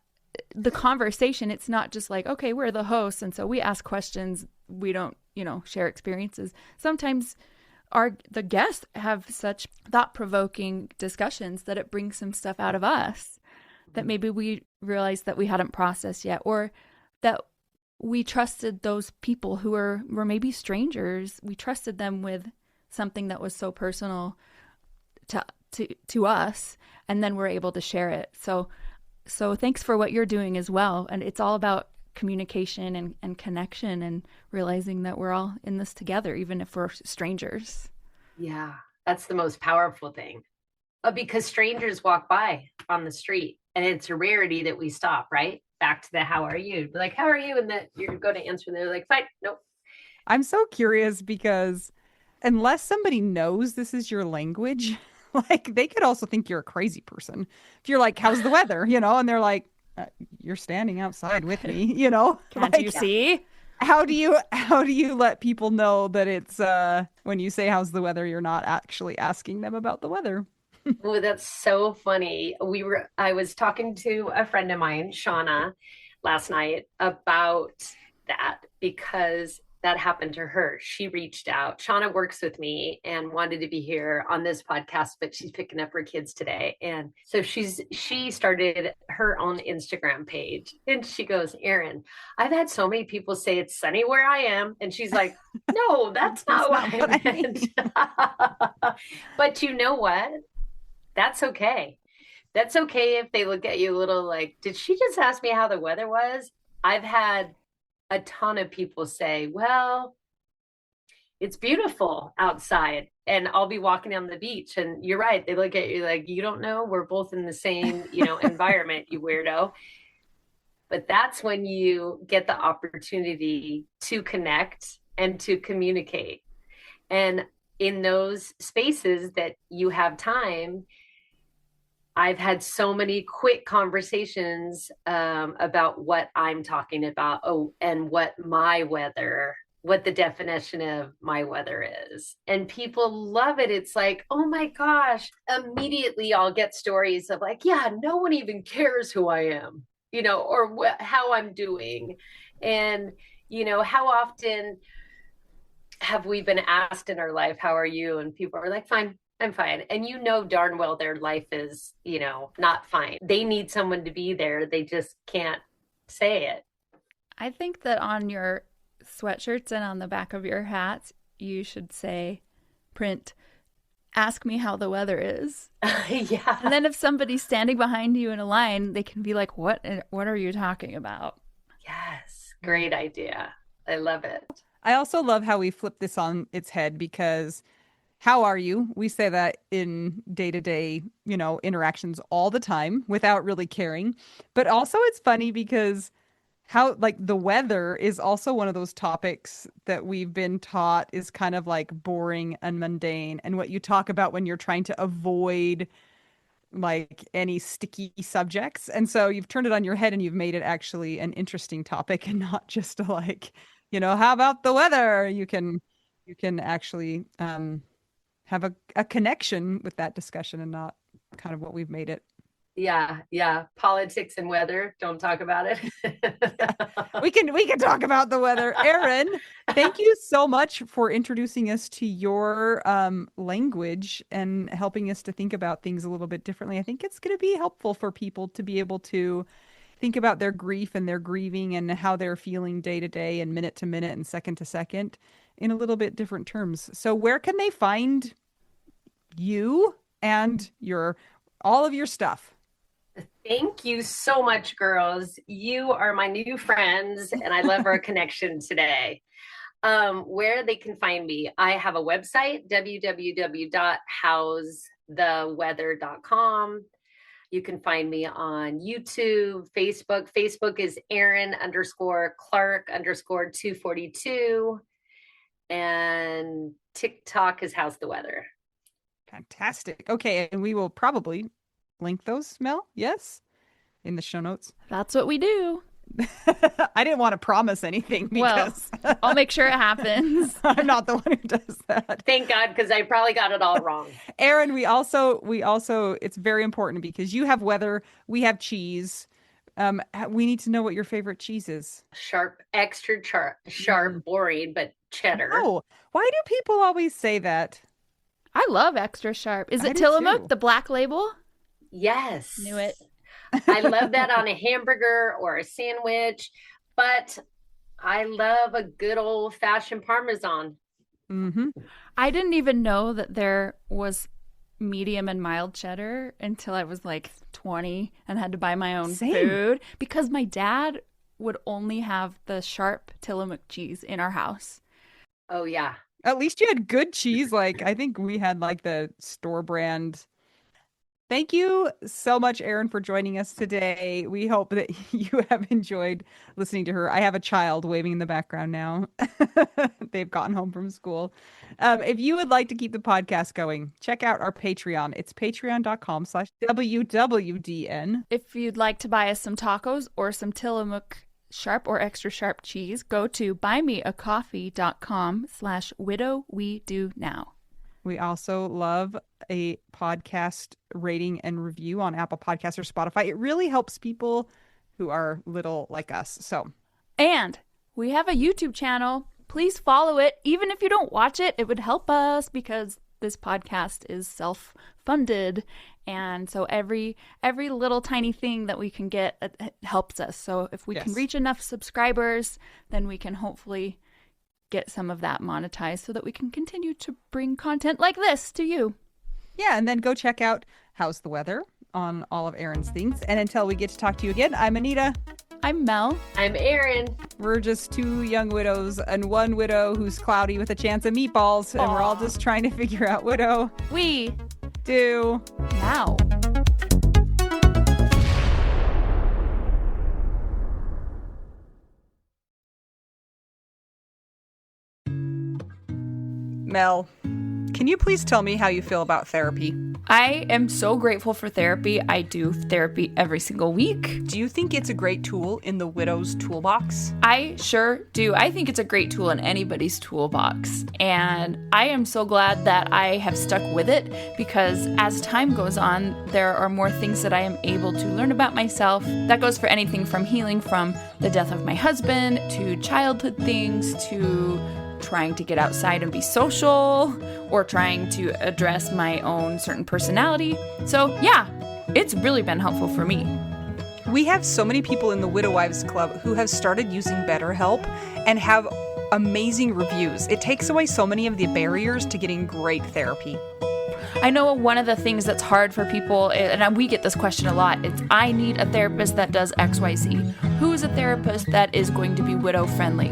S2: the conversation, it's not just like, okay, we're the hosts and so we ask questions, we don't share experiences. Sometimes the guests have such thought-provoking discussions that it brings some stuff out of us. that maybe we realized that we hadn't processed yet, or that we trusted those people who were maybe strangers. We trusted them with something that was so personal to us, and then we're able to share it. So thanks for what you're doing as well. And it's all about communication and connection and realizing that we're all in this together, even if we're strangers.
S3: Yeah, that's the most powerful thing. Because strangers walk by on the street and it's a rarity that we stop, right? Back to the how are you? Like, how are you? And that you're going to answer and they're like, fine, nope.
S1: I'm so curious because unless somebody knows this is your language, like they could also think you're a crazy person. If you're like, how's the weather? And they're like, you're standing outside with me,
S2: Can't
S1: like,
S2: you see?
S1: how do you let people know that it's when you say how's the weather, you're not actually asking them about the weather?
S3: Oh, that's so funny. I was talking to a friend of mine, Shauna, last night about that because that happened to her. She reached out. Shauna works with me and wanted to be here on this podcast, but she's picking up her kids today. And so she started her own Instagram page and she goes, Erin, I've had so many people say it's sunny where I am. And she's like, no, that's not what I meant. But you know what? That's okay. That's okay if they look at you a little like, did she just ask me how the weather was? I've had a ton of people say, well, it's beautiful outside. And I'll be walking on the beach. And you're right. They look at you like, you don't know, we're both in the same, environment, you weirdo. But that's when you get the opportunity to connect and to communicate. And in those spaces that you have time, I've had so many quick conversations about what I'm talking about. Oh, and what the definition of my weather is. And people love it. It's like, oh my gosh, immediately I'll get stories of like, yeah, no one even cares who I am, or how I'm doing. And, how often have we been asked in our life, how are you? And people are like, fine. I'm fine. And darn well their life is, not fine. They need someone to be there. They just can't say it.
S2: I think that on your sweatshirts and on the back of your hats, you should print, ask me how the weather is.
S3: Yeah.
S2: And then if somebody's standing behind you in a line, they can be like, what are you talking about?
S3: Yes. Great idea. I love it.
S1: I also love how we flip this on its head because how are you? We say that in day-to-day, interactions all the time without really caring. But also it's funny because how like the weather is also one of those topics that we've been taught is kind of like boring and mundane and what you talk about when you're trying to avoid like any sticky subjects. And so you've turned it on your head and you've made it actually an interesting topic and not just like, how about the weather? You can actually have a connection with that discussion and not kind of what we've made it.
S3: Yeah, yeah. Politics and weather. Don't talk about it.
S1: We can talk about the weather. Erin, thank you so much for introducing us to your language and helping us to think about things a little bit differently. I think it's going to be helpful for people to be able to think about their grief and their grieving and how they're feeling day to day and minute to minute and second to second in a little bit different terms. So where can they find you and all of your stuff?
S3: Thank you so much, girls. You are my new friends, and I love our connection today. Where they can find me, I have a website, www.howstheweather.com. You can find me on YouTube, Facebook. Facebook is Erin_Clark_242. And TikTok is How's the Weather.
S1: Fantastic. Okay, and we will probably link those, Mel? Yes? In the show notes.
S2: That's what we do.
S1: I didn't want to promise anything because
S2: I'll make sure it happens.
S1: I'm not the one who does that.
S3: Thank God, because I probably got it all wrong.
S1: Erin, we also it's very important because you have weather, we have cheese. We need to know what your favorite cheese is.
S3: Sharp, extra sharp, boring, but cheddar.
S1: Oh, why do people always say that?
S2: I love extra sharp. Is
S1: I
S2: it
S1: do
S2: Tillamook,
S1: too.
S2: the black label?
S3: Yes.
S2: Knew it.
S3: I love that on a hamburger or a sandwich, but I love a good old fashioned Parmesan.
S1: Mm-hmm.
S2: I didn't even know that there was medium and mild cheddar until I was like 20 and had to buy my own
S1: Same.
S2: food because my dad would only have the sharp Tillamook cheese in our house.
S3: Oh, yeah.
S1: At least you had good cheese. Like, I think we had like the store brand. Thank you so much, Erin, for joining us today. We hope that you have enjoyed listening to her. I have a child waving in the background now. They've gotten home from school. If you would like to keep the podcast going, check out our Patreon. It's patreon.com/WWDN.
S2: If you'd like to buy us some tacos or some Tillamook sharp or extra sharp cheese, go to buymeacoffee.com/widow we do now.
S1: We also love a podcast rating and review on Apple Podcasts or Spotify. It really helps people who are little like us. So,
S2: and we have a YouTube channel. Please follow it. Even if you don't watch it, it would help us because this podcast is self-funded. And so every little tiny thing that we can get helps us. So if we can reach enough subscribers, then we can hopefully get some of that monetized so that we can continue to bring content like this to you.
S1: Yeah, and then go check out How's the Weather on all of Erin's things. And until we get to talk to you again, I'm Anita.
S2: I'm Mel.
S3: I'm Erin.
S1: We're just two young widows and one widow who's cloudy with a chance of meatballs. And we're all just trying to figure out widow.
S2: We
S1: do
S2: now.
S1: Mel, can you please tell me how you feel about therapy?
S2: I am so grateful for therapy. I do therapy every single week.
S1: Do you think it's a great tool in the widow's toolbox?
S2: I sure do. I think it's a great tool in anybody's toolbox. And I am so glad that I have stuck with it because as time goes on, there are more things that I am able to learn about myself. That goes for anything from healing from the death of my husband to childhood things to trying to get outside and be social or trying to address my own certain personality. So yeah, it's really been helpful for me.
S1: We have so many people in the Widow Wives Club who have started using BetterHelp and have amazing reviews. It takes away so many of the barriers to getting great therapy.
S2: I know one of the things that's hard for people, and we get this question a lot, it's I need a therapist that does XYZ. Who is a therapist that is going to be widow friendly?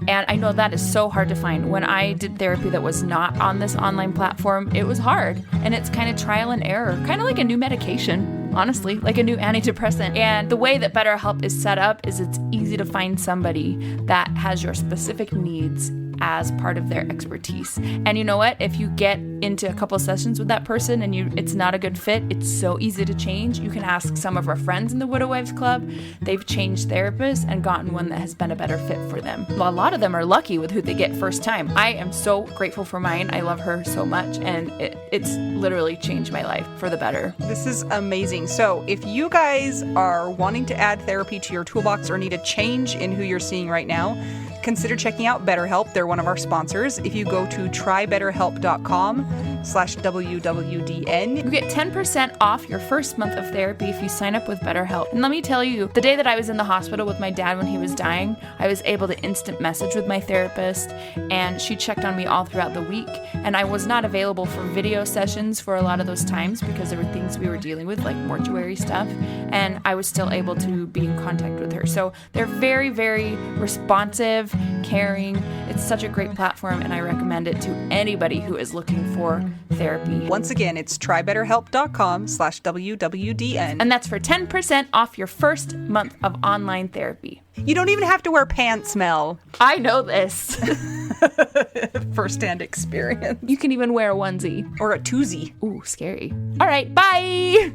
S2: And I know that is so hard to find. When I did therapy that was not on this online platform, it was hard. And it's kind of trial and error, kind of like a new medication, honestly, like a new antidepressant. And the way that BetterHelp is set up is it's easy to find somebody that has your specific needs as part of their expertise. And you know what? If you get into a couple sessions with that person and it's not a good fit, it's so easy to change. You can ask some of our friends in the Widow Wives Club. They've changed therapists and gotten one that has been a better fit for them. Well, a lot of them are lucky with who they get first time. I am so grateful for mine. I love her so much, and it's literally changed my life for the better.
S1: This is amazing. So if you guys are wanting to add therapy to your toolbox or need a change in who you're seeing right now, consider checking out BetterHelp. They're one of our sponsors. If you go to trybetterhelp.com/WWDN,
S2: you get 10% off your first month of therapy if you sign up with BetterHelp. And let me tell you, the day that I was in the hospital with my dad when he was dying, I was able to instant message with my therapist, and she checked on me all throughout the week. And I was not available for video sessions for a lot of those times because there were things we were dealing with, like mortuary stuff, and I was still able to be in contact with her. So they're very, very responsive, caring. It's such a great platform, and I recommend it to anybody who is looking for therapy.
S1: Once again, it's trybetterhelp.com/WWDN.
S2: And that's for 10% off your first month of online therapy.
S1: You don't even have to wear pants, Mel.
S2: I know this.
S1: First-hand experience.
S2: You can even wear a onesie.
S1: Or a twosie.
S2: Ooh, scary. All right, bye!